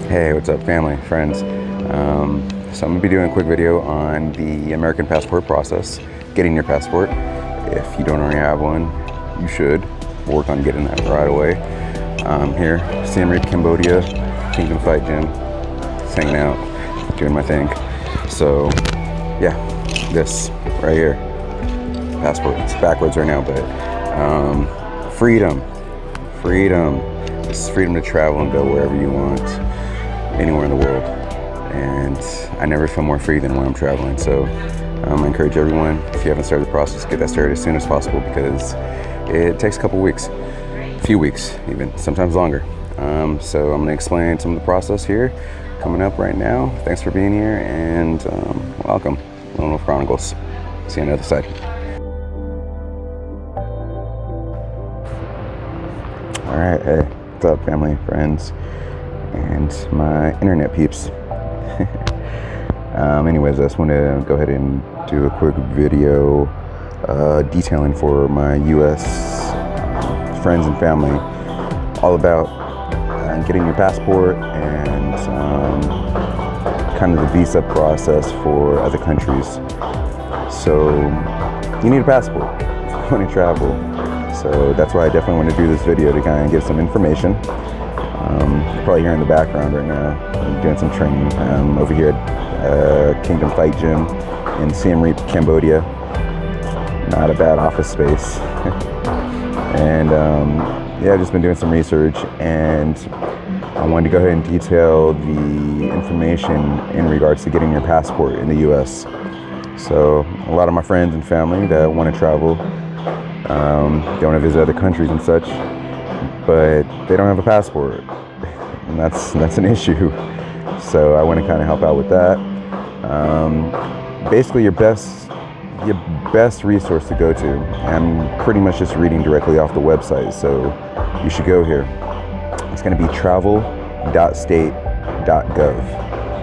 Hey, what's up, family, friends? So I'm gonna be doing a quick video on the American passport process, getting your passport. If you don't already have one, you should work on getting that right away. Here, Siem Reap, Cambodia, Kingdom Fight Gym, just hanging out, doing my thing. So, yeah, this right here, passport. It's backwards right now, but freedom. This is freedom to travel and go wherever you want, anywhere in the world. And I never feel more free than when I'm traveling. So I encourage everyone, if you haven't started the process, get that started as soon as possible, because it takes a couple weeks, a few weeks even, sometimes longer. So I'm gonna explain some of the process here coming up right now. Thanks for being here, and welcome, Lone Wolf Chronicles. See you on the other side. All right, hey, what's up, family, friends, and my internet peeps. Anyways, I just want to go ahead and do a quick video detailing for my U.S. Friends and family all about getting your passport and kind of the visa process for other countries. So you need a passport if you want to travel. So that's why I definitely want to do this video, to kind of give some information. You're probably hearing the background right now. I'm doing some training over here at Kingdom Fight Gym in Siem Reap, Cambodia. Not a bad office space. And yeah, I've just been doing some research, and I wanted to go ahead and detail the information in regards to getting your passport in the U.S. So a lot of my friends and family that want to travel, they want to visit other countries and such, but they don't have a passport, and that's an issue. So I want to kind of help out with that. Basically, your best resource to go to, I'm pretty much just reading directly off the website, so you should go here. It's going to be travel.state.gov.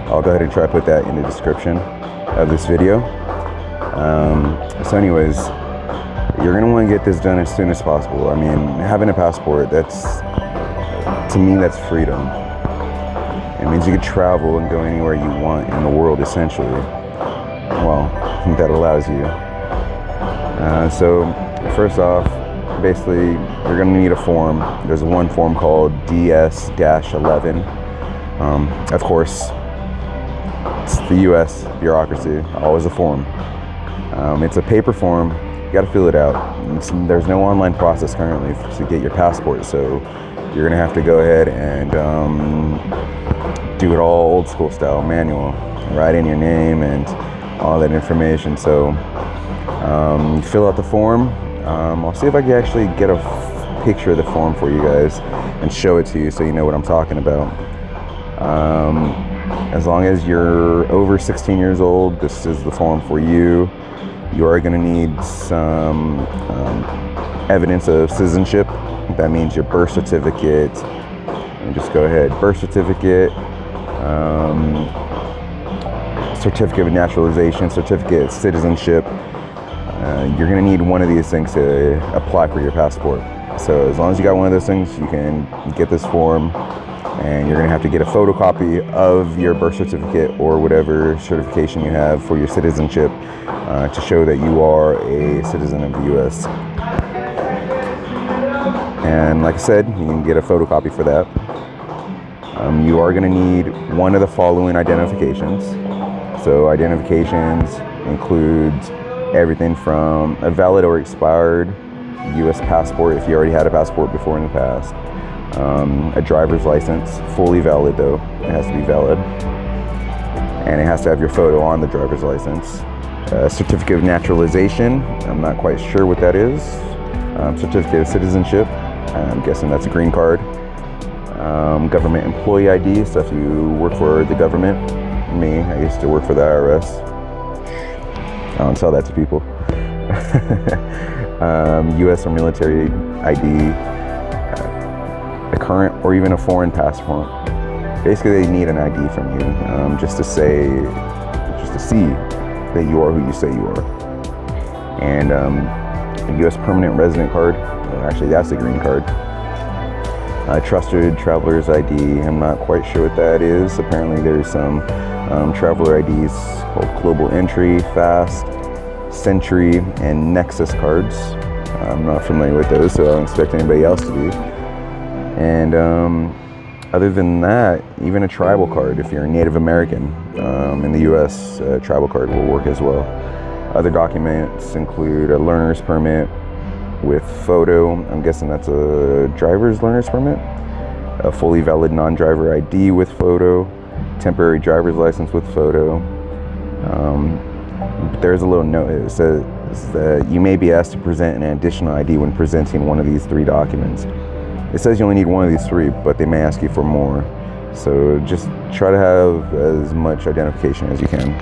I'll go ahead and try to put that in the description of this video. So anyways, you're going to want to get this done as soon as possible. I mean, having a passport, to me, that's freedom. It means you can travel and go anywhere you want in the world, essentially. Well, that allows you. So first off, basically, you're going to need a form. There's one form called DS-11. Of course, it's the U.S. bureaucracy, always a form. It's a paper form. You got to fill it out. There's no online process currently to get your passport, so you're going to have to go ahead and do it all old school style, manual. Write in your name and all that information. So fill out the form. I'll see if I can actually get a picture of the form for you guys and show it to you so you know what I'm talking about. As long as you're over 16 years old, this is the form for you. You are going to need some evidence of citizenship. That means your birth certificate. And just go ahead, birth certificate, certificate of naturalization, certificate of citizenship. You're going to need one of these things to apply for your passport. So as long as you got one of those things, you can get this form, and you're going to have to get a photocopy of your birth certificate or whatever certification you have for your citizenship to show that you are a citizen of the U.S. And like I said, you can get a photocopy for that. You are going to need one of the following identifications. So identifications includes everything from a valid or expired U.S. passport, if you already had a passport before in the past. A driver's license, fully valid though, it has to be valid. And it has to have your photo on the driver's license. A certificate of naturalization, I'm not quite sure what that is. Certificate of citizenship, I'm guessing that's a green card. Government employee ID, so if you work for the government. Me, I used to work for the IRS. I don't tell that to people. U.S. or military ID, a current or even a foreign passport. Basically, they need an ID from you, just to see that you are who you say you are. And a U.S. permanent resident card. Actually, that's the green card. Trusted Traveler's ID. I'm not quite sure what that is. Apparently there's some traveler IDs called Global Entry, Fast, Century, and Nexus cards. I'm not familiar with those, so I don't expect anybody else to be. And other than that, even a tribal card, if you're a Native American in the US, a tribal card will work as well. Other documents include a learner's permit with photo. I'm guessing that's a driver's learner's permit. A fully valid non-driver ID with photo. Temporary driver's license with photo. There's a little note. It says that you may be asked to present an additional ID when presenting one of these 3 documents. It says you only need one of these 3, but they may ask you for more. So just try to have as much identification as you can.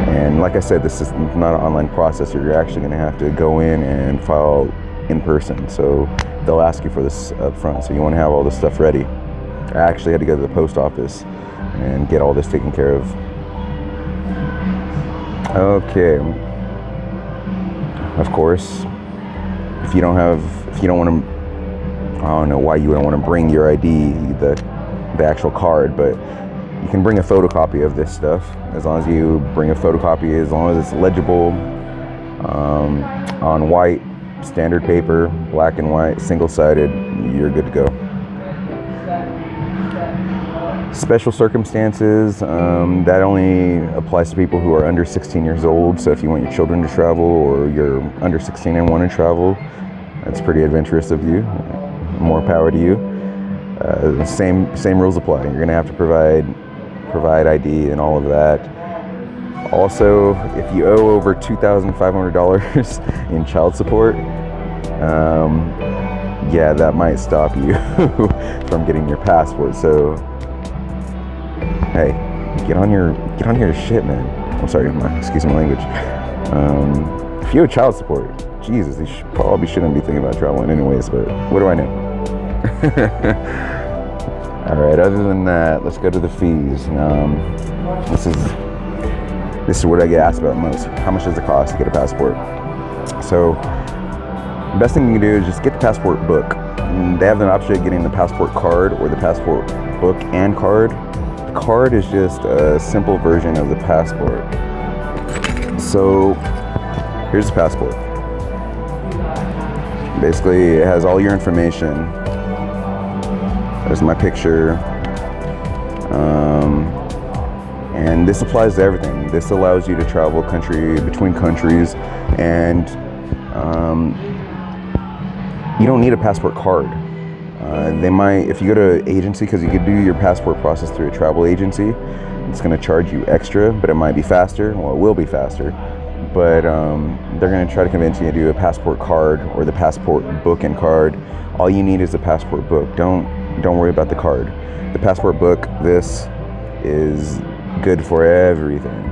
And like I said, this is not an online process. You're actually going to have to go in and file in person. So they'll ask you for this up front. So you want to have all this stuff ready. I actually had to go to the post office and get all this taken care of. Okay. Of course, if you don't want to, I don't know why you wouldn't want to bring your ID, the actual card, but you can bring a photocopy of this stuff. As long as you bring a photocopy, as long as it's legible, on white, standard paper, black and white, single-sided, you're good to go. Special circumstances, that only applies to people who are under 16 years old. So if you want your children to travel, or you're under 16 and want to travel, that's pretty adventurous of you. More power to you. Same rules apply. You're going to have to provide ID and all of that. Also, if you owe over $2,500 in child support, yeah, that might stop you from getting your passport. So, hey, get on your shit, man. I'm sorry, excuse my language. If you owe child support, Jesus, you probably shouldn't be thinking about traveling anyways, but what do I know? Alright, other than that, let's go to the fees. This is what I get asked about most. How much does it cost to get a passport? So, the best thing you can do is just get the passport book. They have an option of getting the passport card or the passport book and card. The card is just a simple version of the passport. So, here's the passport. Basically, it has all your information. There's my picture. And this applies to everything. This allows you to travel between countries, and you don't need a passport card. They might, if you go to an agency, because you could do your passport process through a travel agency, it's going to charge you extra, but it might be faster. Well, it will be faster. But they're going to try to convince you to do a passport card or the passport book and card. All you need is the passport book. Don't worry about the card. The passport book, this is good for everything.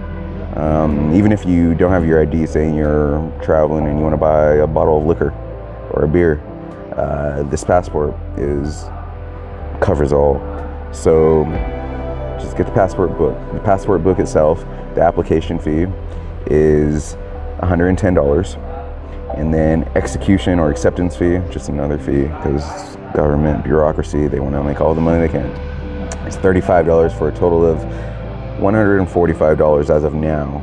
Even if you don't have your ID, saying you're traveling and you want to buy a bottle of liquor or a beer, this passport covers all. So just get the passport book. The passport book itself, the application fee is $110, and then execution or acceptance fee, just another fee, because government bureaucracy, they want to make all the money they can. It's $35 for a total of $145 as of now.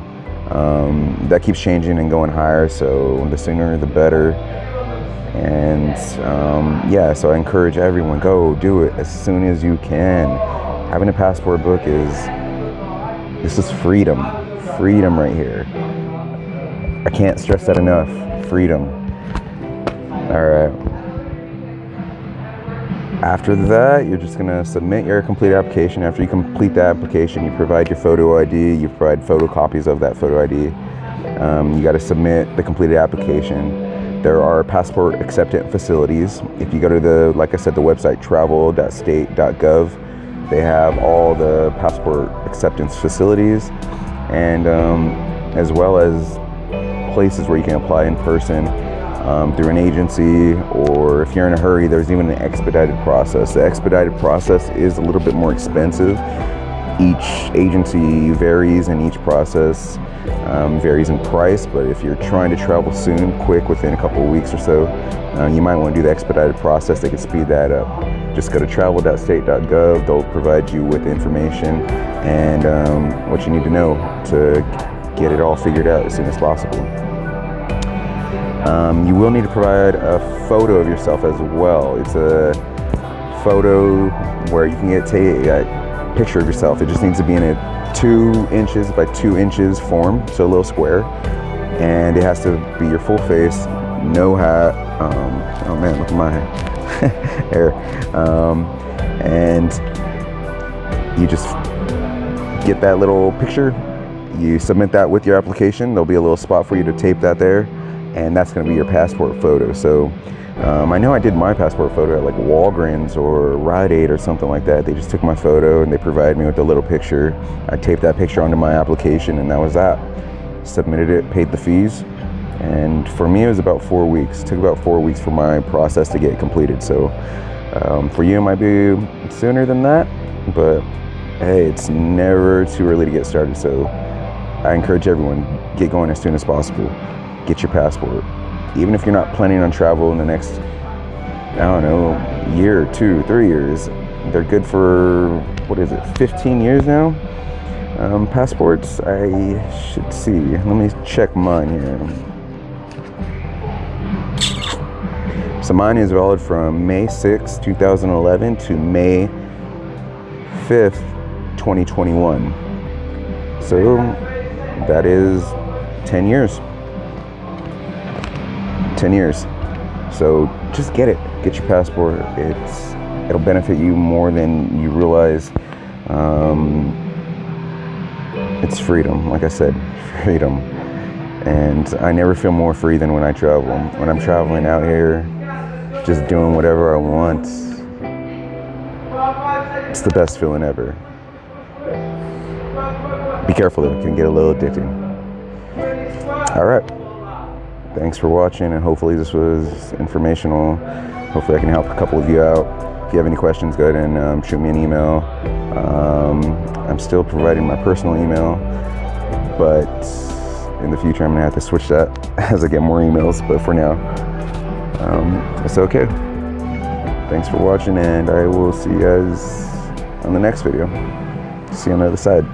That keeps changing and going higher, so the sooner the better. And yeah, so I encourage everyone, go do it as soon as you can. Having a passport book this is freedom right here. I can't stress that enough. Freedom. All right. After that, you're just gonna submit your complete application. After you complete the application, you provide your photo ID, you provide photocopies of that photo ID. You gotta submit the completed application. There are passport acceptance facilities. If you go to like I said, the website travel.state.gov, they have all the passport acceptance facilities, and as well as places where you can apply in person through an agency, or if you're in a hurry, there's even an expedited process. The expedited process is a little bit more expensive, Each agency varies, and each process varies in price, but if you're trying to travel soon, quick, within a couple of weeks or so, you might want to do the expedited process. They can speed that up. Just go to travel.state.gov. They'll provide you with information and what you need to know to get it all figured out as soon as possible. You will need to provide a photo of yourself as well. It's a photo where you can get a picture of yourself. It just needs to be in a 2 inches by 2 inches form, so a little square, and it has to be your full face, no hat. Oh man, look at my hair. And you just get that little picture, you submit that with your application. There'll be a little spot for you to tape that there, and that's going to be your passport photo. So I know I did my passport photo at like Walgreens or Rite Aid or something like that. They just took my photo and they provided me with a little picture. I taped that picture onto my application, and that was that. Submitted it, paid the fees, and for me it was about 4 weeks. It took about 4 weeks for my process to get completed. So for you it might be sooner than that, but hey, it's never too early to get started. So I encourage everyone, get going as soon as possible. Get your passport. Even if you're not planning on travel in the next, I don't know, year, 2, 3 years, they're good for, 15 years now? Passports, I should see. Let me check mine here. So mine is valid from May 6, 2011 to May 5th, 2021. So that is 10 years. 10 years. So just get it. Get your passport. It'll benefit you more than you realize. It's freedom, like I said, freedom. And I never feel more free than when I travel. When I'm traveling out here, just doing whatever I want, it's the best feeling ever. Be careful, it can get a little addicting. All right. Thanks for watching, and hopefully this was informational. Hopefully I can help a couple of you out. If you have any questions, go ahead and shoot me an email. I'm still providing my personal email, but in the future I'm gonna have to switch that as I get more emails, but for now, it's okay. Thanks for watching, and I will see you guys on the next video. See you on the other side.